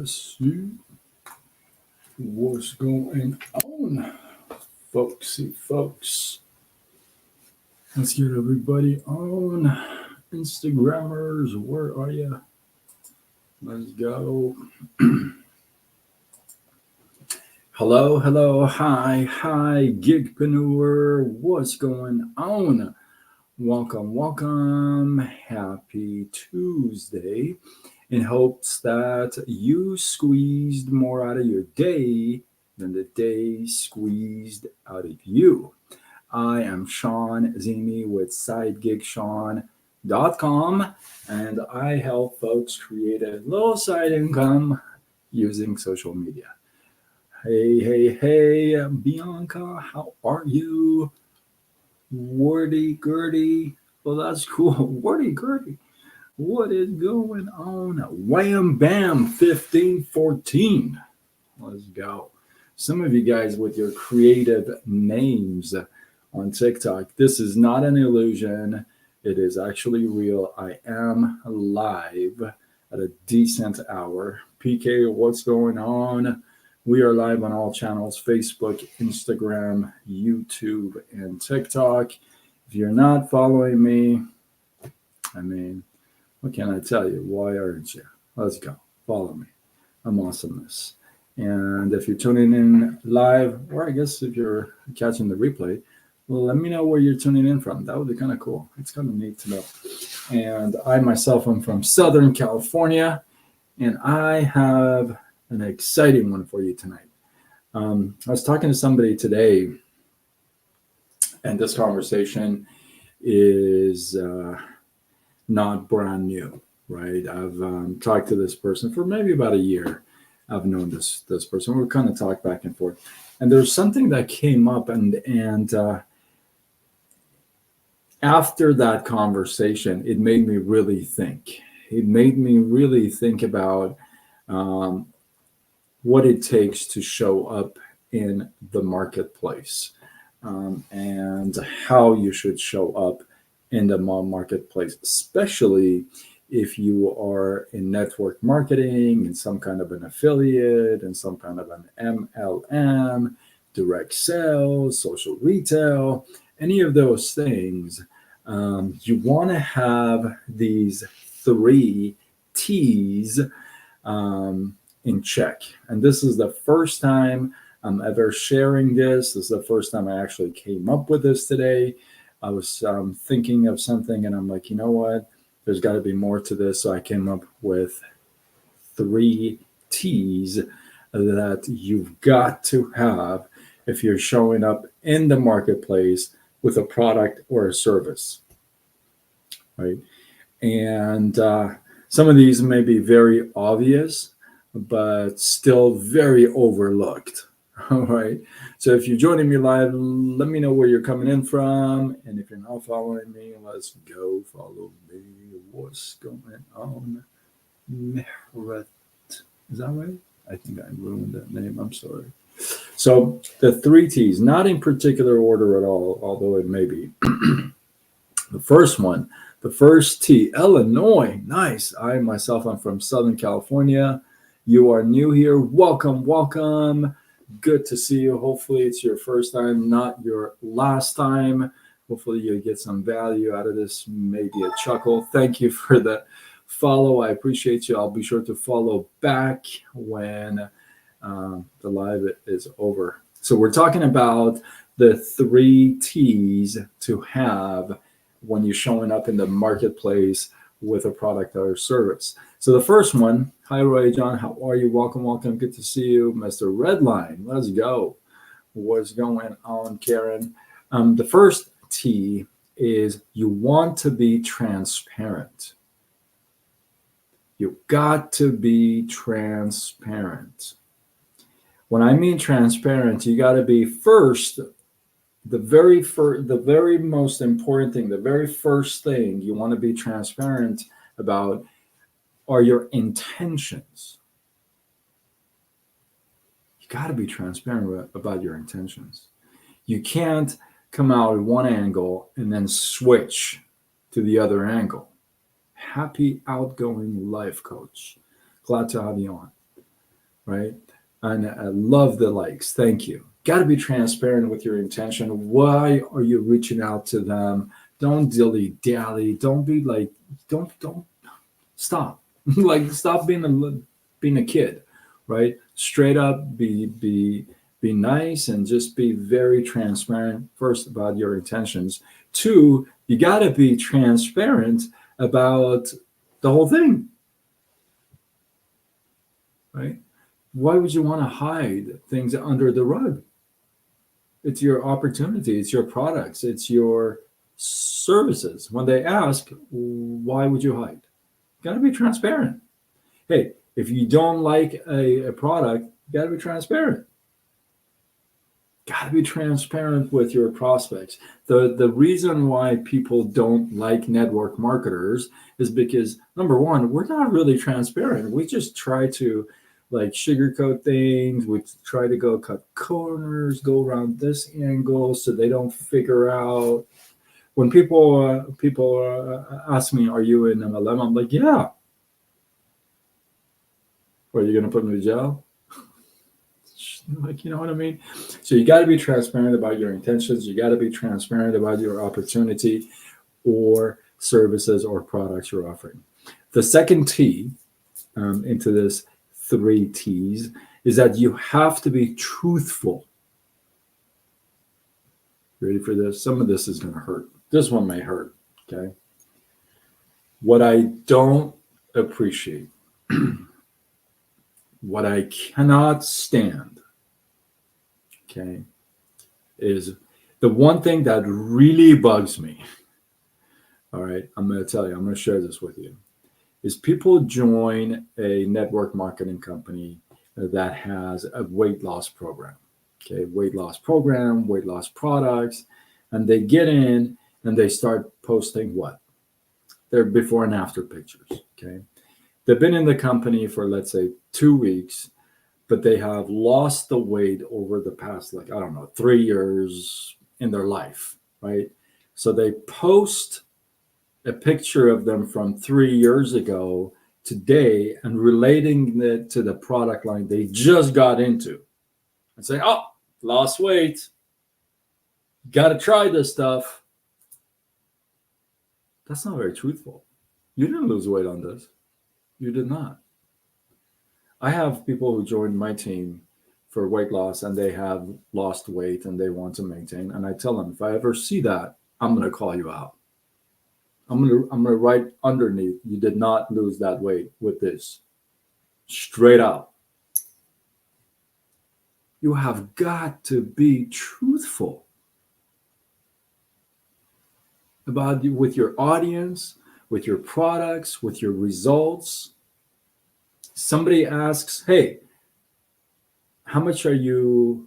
Let's see what's going on, folks. Let's get everybody on. Instagrammers, where are you? Let's go. Hello, hi, gigpreneur. What's going on? Welcome. Happy Tuesday. In hopes that you squeezed more out of your day than the day squeezed out of you. I am Sean Zimi with SideGigSean.com, and I help folks create a little side income using social media. Hey, Bianca, how are you? Wordy-gurdy. Well, that's cool. Wordy-gurdy. What is going on? Wham bam 1514. Let's go. Some of you guys with your creative names on TikTok. This is not an illusion. It is actually real. I am live at a decent hour. PK, what's going on? We are live on all channels: Facebook, Instagram, YouTube, and TikTok. If you're not following me, what can I tell you? Why aren't you? Let's go. Follow me. I'm awesomeness. And if you're tuning in live, or I guess if you're catching the replay, well, let me know where you're tuning in from. That would be kind of cool. It's kind of neat to know. And I myself am from Southern California, and I have an exciting one for you tonight. I was talking to somebody today, and this conversation is not brand new, right? I've talked to this person for maybe about a year. I've known this person. We've kind of talked back and forth, and there's something that came up, and after that conversation, it made me really think. It made me really think about what it takes to show up in the marketplace, and how you should show up in the marketplace, especially if you are in network marketing, in some kind of an affiliate, in some kind of an MLM, direct sales, social retail, any of those things. You want to have these 3 T's in check. And this is the first time I'm ever sharing this. This is the first time I actually came up with this today. I was thinking of something, and I'm like, you know what? There's got to be more to this. So I came up with 3 T's that you've got to have if you're showing up in the marketplace with a product or a service, right? And some of these may be very obvious, but still very overlooked. All right. So if you're joining me live, let me know where you're coming in from. And if you're not following me, let's go follow me. What's going on? Mehret. Is that right? I think I ruined that name. I'm sorry. So the 3 T's, not in particular order at all, although it may be. The first one, the first T, Illinois. Nice. I'm from Southern California. You are new here. Welcome. Good to see you. Hopefully it's your first time, not your last time. Hopefully you get some value out of this, maybe a chuckle. Thank you for the follow. I appreciate you. I'll be sure to follow back when the live is over. So we're talking about the 3 T's to have when you're showing up in the marketplace with a product or service. So the first one, hi Roy John, how are you? Welcome. Good to see you. Mr. Redline, let's go. What's going on, Karen? The first T is you want to be transparent. You got to be transparent. When I mean transparent, you got to be first, the very most important thing, the very first thing you want to be transparent about are your intentions. You got to be transparent about your intentions. You can't come out at one angle and then switch to the other angle. Happy outgoing life coach. Glad to have you on. right? And I love the likes. Thank you. Got to be transparent with your intention. Why are you reaching out to them? Don't dilly dally. Don't be like, don't stop. Like stop being a kid, right? Straight up, be nice and just be very transparent. First about your intentions. Two, you got to be transparent about the whole thing, right? Why would you want to hide things under the rug? It's your opportunity, it's your products, it's your services. When they ask, why would you hide? You got to be transparent. Hey, if you don't like a product, you got to be transparent. Got to be transparent with your prospects. The reason why people don't like network marketers is because number one, we're not really transparent. We just try to like sugarcoat things. We try to go cut corners, go around this angle so they don't figure out. When people ask me, "Are you in MLM?" I'm like, "Yeah." Are you going to put me to jail? Like, you know what I mean? So you got to be transparent about your intentions. You got to be transparent about your opportunity or services or products you're offering. The second T into this three T's is that you have to be truthful. Ready for this? Some of this is going to hurt. This one may hurt. Okay. What I don't appreciate, what I cannot stand, okay, is the one thing that really bugs me. All right, I'm going to tell you, I'm going to share this with you. Is people join a network marketing company that has a weight loss program. Okay, weight loss program, weight loss products, and they get in and they start posting what? Their before and after pictures. Okay, they've been in the company for let's say 2 weeks, but they have lost the weight over the past, like, I don't know, 3 years in their life, right? So they post a picture of them from 3 years ago today and relating it to the product line they just got into and say, oh, lost weight. Got to try this stuff. That's not very truthful. You didn't lose weight on this. You did not. I have people who joined my team for weight loss and they have lost weight and they want to maintain. And I tell them, if I ever see that, I'm going to call you out. I'm gonna write underneath, you did not lose that weight with this. Straight out. You have got to be truthful about with your audience, with your products, with your results. Somebody asks, hey, how much are you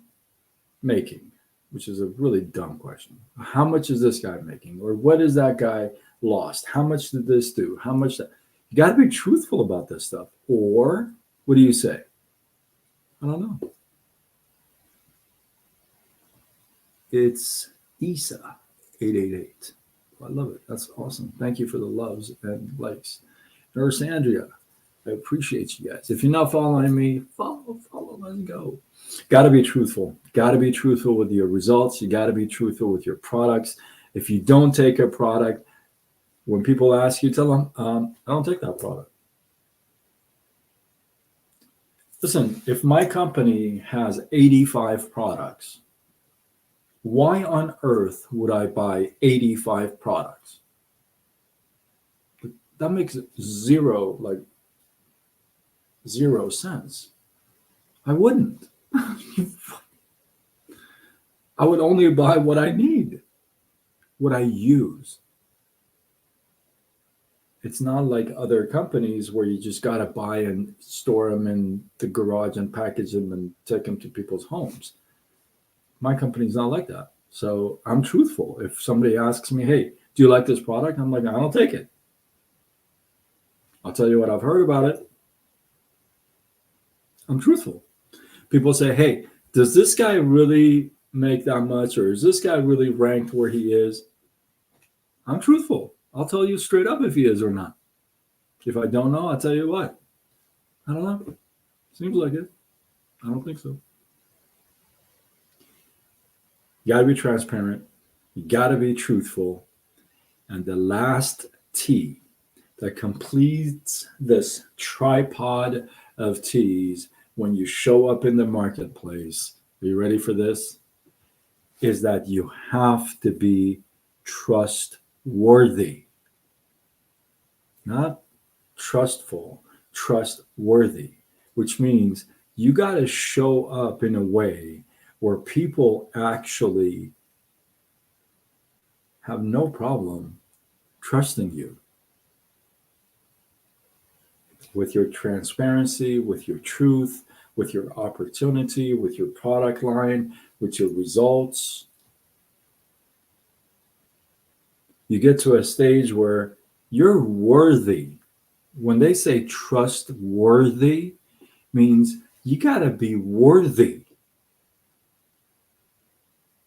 making? Which is a really dumb question. How much is this guy making? Or what is that guy lost? How much did this do? How much that? You got to be truthful about this stuff. Or what do you say? I don't know. It's Isa 888. I love it. That's awesome. Thank you for the loves and likes. Nurse Andrea, I appreciate you guys. If you're not following me, follow, let's go. Got to be truthful. Got to be truthful with your results. You got to be truthful with your products. If you don't take a product, when people ask you, tell them, I don't take that product. Listen, if my company has 85 products, why on earth would I buy 85 products? That makes zero sense. I wouldn't. I would only buy what I need, what I use. It's not like other companies where you just got to buy and store them in the garage and package them and take them to people's homes. My company's not like that. So I'm truthful. If somebody asks me, hey, do you like this product? I'm like, I don't take it. I'll tell you what I've heard about it. I'm truthful. People say, hey, does this guy really make that much? Or is this guy really ranked where he is? I'm truthful. I'll tell you straight up if he is or not. If I don't know, I'll tell you what. I don't know. Seems like it. I don't think so. You got to be transparent. You got to be truthful. And the last T that completes this tripod of T's when you show up in the marketplace, are you ready for this? Is that you have to be trustworthy, not trustful, trustworthy, which means you got to show up in a way where people actually have no problem trusting you with your transparency, with your truth, with your opportunity, with your product line, with your results. You get to a stage where you're worthy. When they say trustworthy, means you got to be worthy.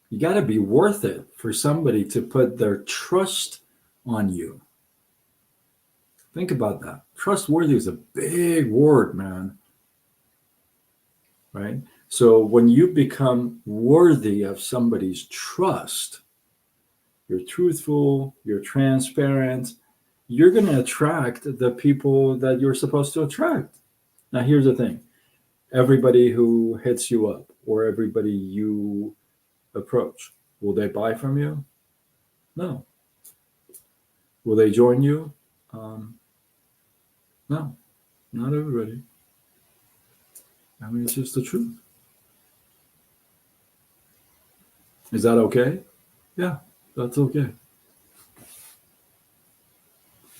You got to be worth it for somebody to put their trust on you. Think about that. Trustworthy is a big word, man. Right? So when you become worthy of somebody's trust, you're truthful, you're transparent, you're going to attract the people that you're supposed to attract. Now, here's the thing. Everybody who hits you up or everybody you approach, will they buy from you? No. Will they join you? No, not everybody. I mean, it's just the truth. Is that okay? Yeah, that's okay.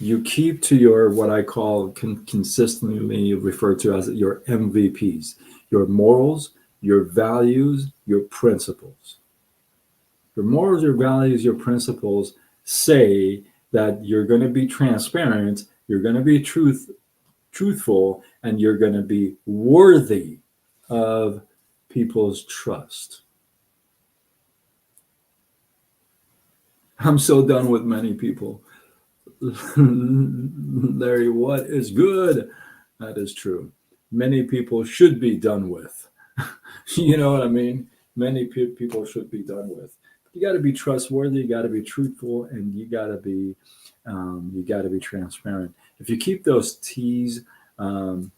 You keep to your, what I call consistently referred to as your MVPs, your morals, your values, your principles. Your morals, your values, your principles say that you're going to be transparent, you're going to be truthful, and you're going to be worthy of people's trust. I'm so done with many people. Larry, what is good? That is true. Many people should be done with. You know what I mean? Many people should be done with. You got to be trustworthy. You got to be truthful, and you got to be transparent. If you keep those T's in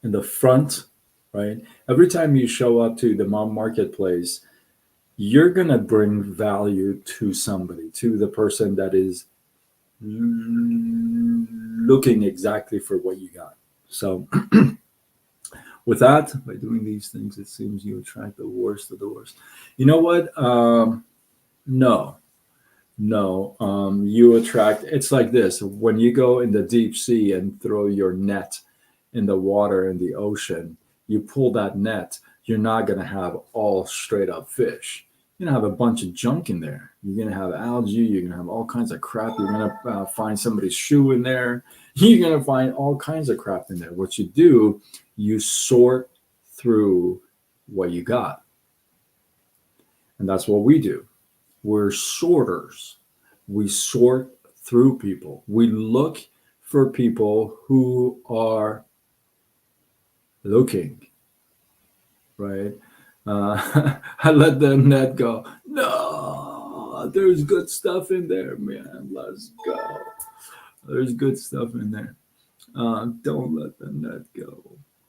the front, right? Every time you show up to the marketplace, you're gonna bring value to somebody, to the person that is looking exactly for what you got. So, with that, by doing these things, it seems you attract the worst of the worst. You know what? No. You attract. It's like this: when you go in the deep sea and throw your net in the water in the ocean, you pull that net. You're not gonna have all straight up fish. You're gonna have a bunch of junk in there. You're gonna have algae. You're gonna have all kinds of crap. You're gonna find somebody's shoe in there. You're gonna find all kinds of crap in there. What you do, you sort through what you got, and that's what we do. We're sorters. We sort through people. We look for people who are looking, right? I let the net go. No, there's good stuff in there, man. Let's go. There's good stuff in there. Don't let the net go.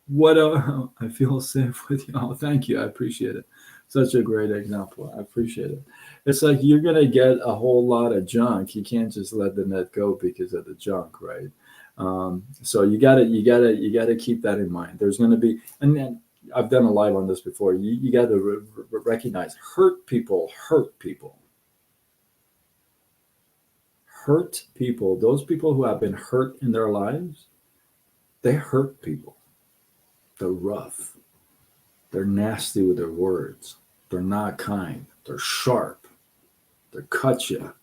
What I feel safe with you. Oh, thank you. I appreciate it. Such a great example. I appreciate it. It's like you're gonna get a whole lot of junk. You can't just let the net go because of the junk, right? So you gotta keep that in mind. There's gonna be, and then I've done a live on this before. You got to recognize hurt people. Hurt people. Those people who have been hurt in their lives, they hurt people. They're rough. They're nasty with their words. They're not kind. They're sharp. They cut you,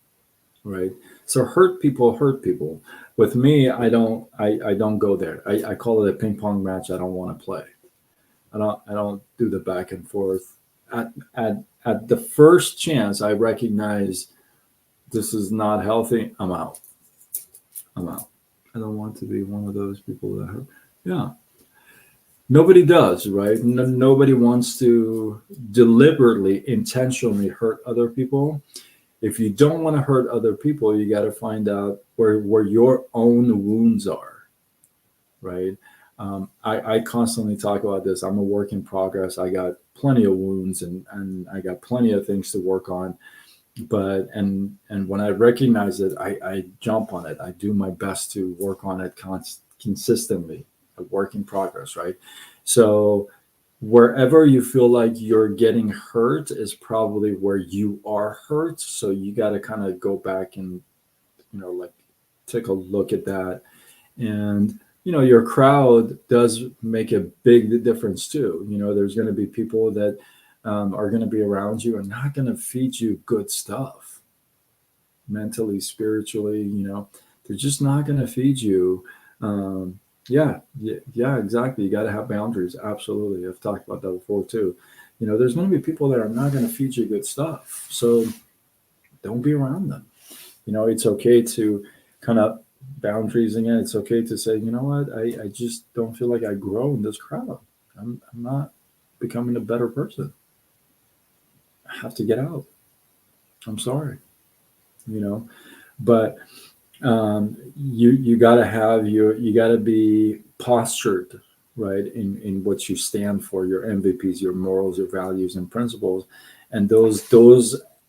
right? So hurt people hurt people. With me, I don't go there. I call it a ping pong match. I don't want to play. I don't do the back and forth. At the first chance I recognize this is not healthy, I'm out. I don't want to be one of those people that hurt. Yeah. Nobody does, right? Nobody wants to deliberately, intentionally hurt other people. If you don't want to hurt other people, you got to find out where your own wounds are, right? I constantly talk about this. I'm a work in progress. I got plenty of wounds, and I got plenty of things to work on. But and when I recognize it, I jump on it. I do my best to work on it consistently. A work in progress, right? So wherever you feel like you're getting hurt is probably where you are hurt. So you got to kind of go back and, like, take a look at that. And your crowd does make a big difference too. There's going to be people that are going to be around you and not going to feed you good stuff, mentally, spiritually. They're just not going to feed you. Yeah, exactly. You got to have boundaries. Absolutely. I've talked about that before too. There's going to be people that are not going to feed you good stuff. So don't be around them. It's okay to kind of boundaries again. It's okay to say, you know what, I just don't feel like I grow in this crowd. I'm not becoming a better person. I have to get out. I'm sorry. You know, but you got to have you got to be postured right in what you stand for, your MVPs, your morals, your values and principles, and those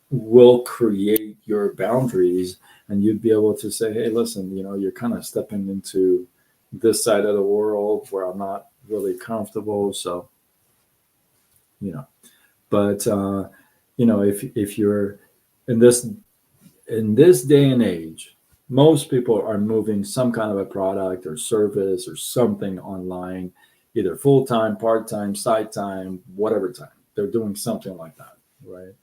will create your boundaries, and you'd be able to say, hey, listen, you're kind of stepping into this side of the world where I'm not really comfortable. So you know but if you're in this day and age, most people are moving some kind of a product or service or something online, either full time, part time, side time, whatever time. They're doing something like that, right?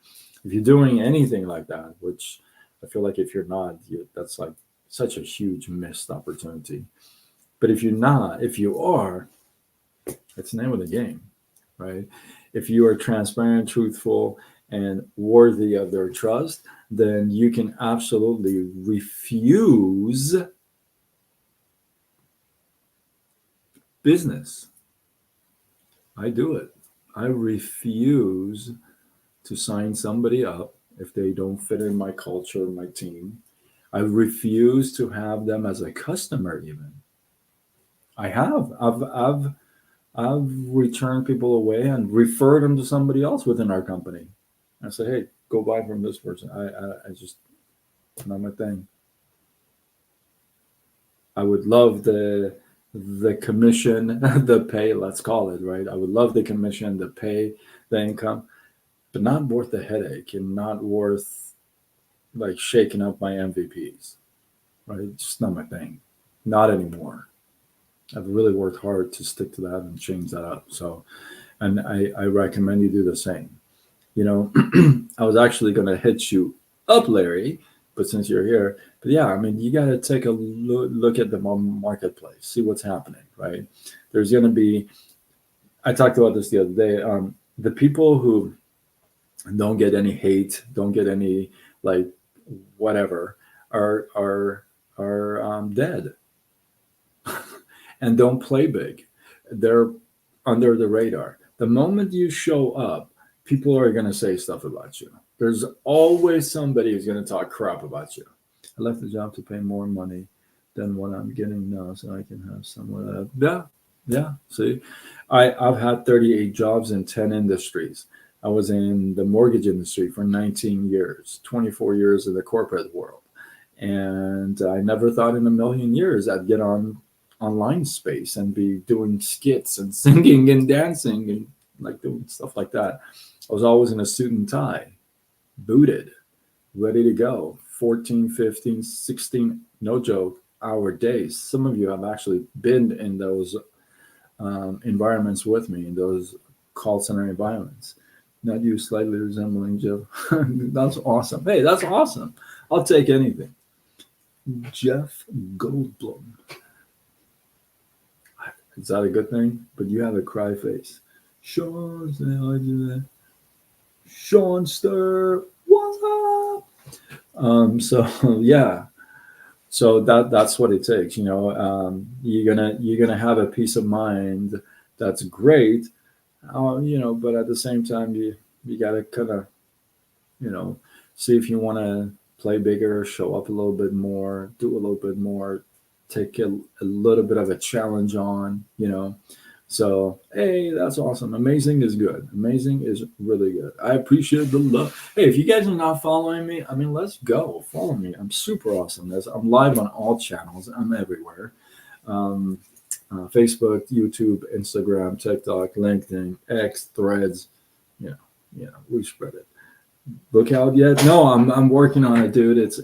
If you're doing anything like that, which I feel like if you're not, that's like such a huge missed opportunity. But if you're not, if you are, that's the name of the game, right? If you are transparent, truthful, and worthy of their trust, then you can absolutely refuse business. I do it. I refuse to sign somebody up if they don't fit in my culture, my team. I refuse to have them as a customer even. I have. I've returned people away and referred them to somebody else within our company. I say, hey, go buy from this person. I just, not my thing. I would love the commission, the pay, let's call it, right? I would love the commission, the pay, the income, but not worth the headache and not worth like shaking up my MVPs, right? It's just not my thing. Not anymore. I've really worked hard to stick to that and change that up. So, and I recommend you do the same. I was actually going to hit you up, Larry, but since you're here, but yeah, I mean, you got to take a look at the marketplace, see what's happening, right? There's going to be, I talked about this the other day. The people who don't get any hate, don't get any like whatever, are dead and don't play big. They're under the radar. The moment you show up, people are going to say stuff about you. There's always somebody who's going to talk crap about you. I left the job to pay more money than what I'm getting now, so I can have someone else. Yeah. See, I've had 38 jobs in 10 industries. I was in the mortgage industry for 19 years, 24 years in the corporate world. And I never thought in a million years I'd get on online space and be doing skits and singing and dancing and like doing stuff like that. I was always in a suit and tie, booted, ready to go. 14, 15, 16, no joke, hour days. Some of you have actually been in those environments with me, in those call center environments. Not you, slightly resembling Jeff. That's awesome. Hey, that's awesome. I'll take anything. Jeff Goldblum. Is that a good thing? But you have a cry face. Sean, say hi to that. Sean Stir, what's up? So yeah, so that's what it takes. You're gonna have a peace of mind that's great. But at the same time, you got to kind of, you know, see if you want to play bigger, show up a little bit more, do a little bit more, take a little bit of a challenge on, So, hey, that's awesome. Amazing is good. Amazing is really good. I appreciate the love. Hey, if you guys are not following me, I mean, let's go. Follow me. I'm super awesome. I'm live on all channels. I'm everywhere. Um, Facebook, YouTube, Instagram, TikTok, LinkedIn, X, Threads. You know, we spread it. Book out yet? No, I'm working on it, dude. It's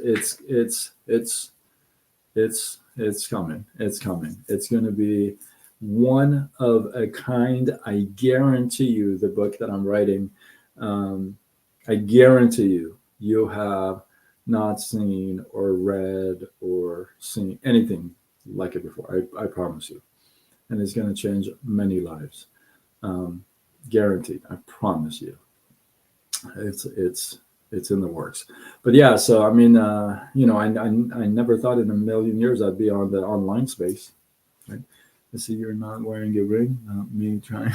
coming. It's coming. It's going to be one of a kind. I guarantee you, the book that I'm writing, I guarantee you have not seen or read or seen anything like it before. I promise you. And it's going to change many lives. Guaranteed. I promise you. It's in the works. But yeah, so I mean, I never thought in a million years I'd be on the online space. Right? I see you're not wearing a ring. Me trying.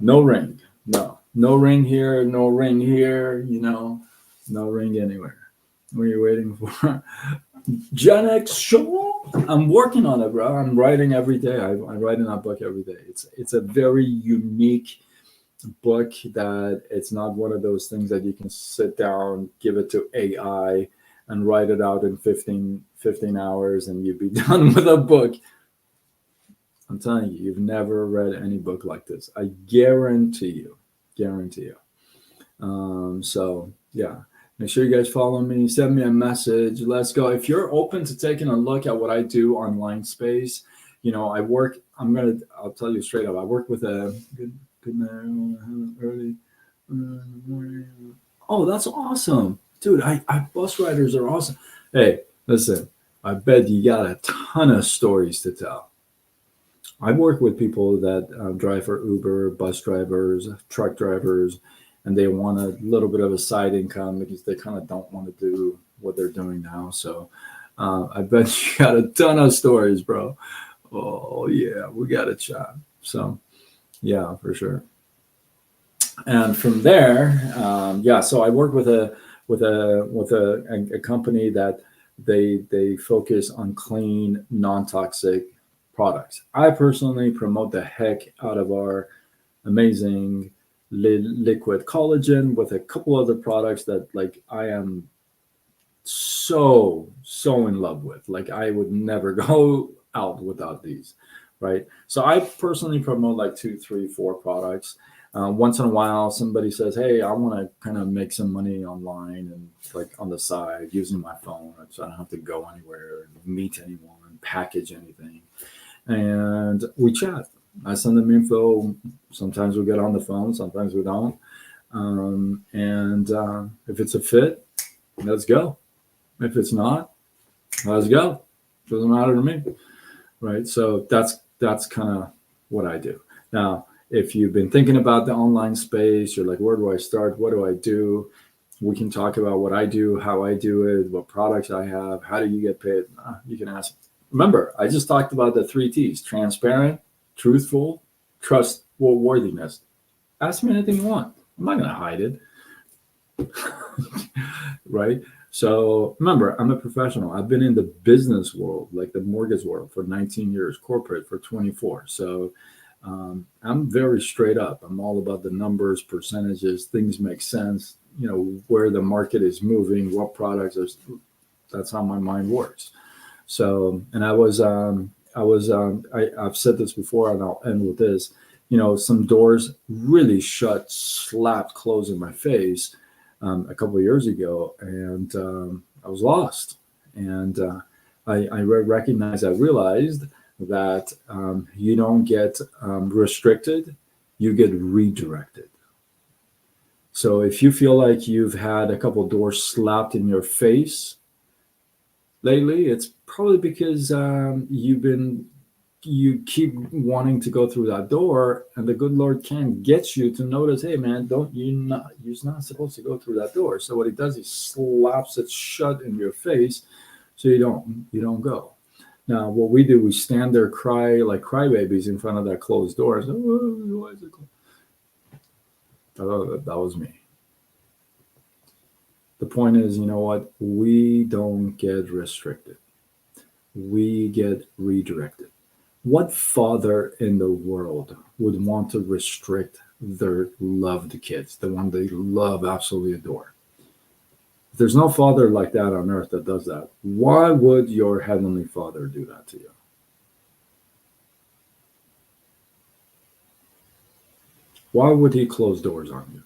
No ring. No ring here. No ring here. No ring anywhere. What are you waiting for? Gen X show. I'm working on it, bro. I'm writing every day. I write in that book every day. It's a very unique book that it's not one of those things that you can sit down, give it to AI and write it out in 15 hours and you'd be done with a book. I'm telling you, you've never read any book like this. I guarantee you. So yeah, make sure you guys follow me, send me a message. Let's go. If you're open to taking a look at what I do online space, I'll tell you straight up, I work with a good early morning. Oh, that's awesome, dude. I bus riders are awesome. Hey, listen, I bet you got a ton of stories to tell. I work with people that drive for Uber, bus drivers, truck drivers, and they want a little bit of a side income because they kind of don't want to do what they're doing now. So I bet you got a ton of stories, bro. Oh yeah, we got a chat. So yeah, for sure. And from there, so I work with a company that they focus on clean, non-toxic products. I personally promote the heck out of our amazing liquid collagen with a couple other products that like I am so in love with. Like I would never go out without these, right? So I personally promote like 2, 3, 4 products. Once in a while, somebody says, "Hey, I want to kind of make some money online and like on the side using my phone, so I don't have to go anywhere, meet anyone, package anything." And we chat. I send them info. Sometimes we get on the phone, sometimes we don't. If it's a fit, let's go. If it's not, let's go. Doesn't matter to me, right? So that's kind of what I do. Now, if you've been thinking about the online space, you're like, where do I start? What do I do? We can talk about what I do, how I do it, what products I have, how do you get paid? You can ask. Remember, I just talked about the 3 T's: transparent, truthful, trustworthiness. Ask me anything you want. I'm not going to hide it. Right? So remember, I'm a professional. I've been in the business world, like the mortgage world, for 19 years, corporate for 24. So I'm very straight up. I'm all about the numbers, percentages, things make sense, where the market is moving, what products are. That's how my mind works. So, and I've said this before, and I'll end with this. Some doors really shut, slapped, closed in my face a couple of years ago, and I was lost. And I realized that you don't get restricted, you get redirected. So if you feel like you've had a couple of doors slapped in your face lately, it's probably because you keep wanting to go through that door, and the good Lord can't get you to notice, hey man, you're not supposed to go through that door. So what he does, he slaps it shut in your face so you don't go. Now, what we do, we stand there, cry like crybabies in front of that closed door. So, "Oh, why is it closed?" That was me. The point is, you know what? We don't get restricted. We get redirected. What father in the world would want to restrict their loved kids, the one they love, absolutely adore? If there's no father like that on earth that does that, why would your heavenly father do that to you? Why would he close doors on you?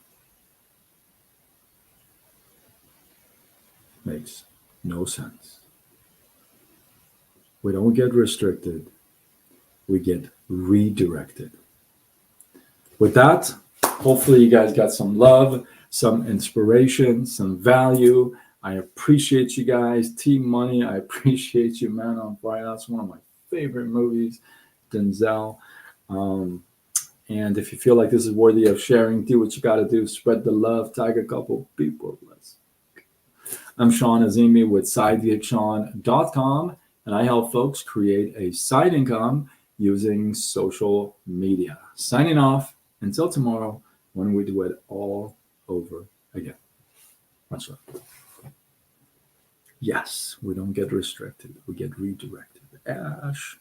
Makes no sense. We don't get restricted, we get redirected. With that, hopefully you guys got some love, some inspiration, some value. I appreciate you guys. Team Money, I appreciate you, Man on Fire. That's one of my favorite movies, Denzel. Um, and if you feel like this is worthy of sharing, do what you got to do. Spread the love, tag a couple people. I'm Sean Azimi with SideGigSean.com, and I help folks create a side income using social media. Signing off until tomorrow when we do it all over again. Much love. Yes, we don't get restricted, we get redirected. Ash.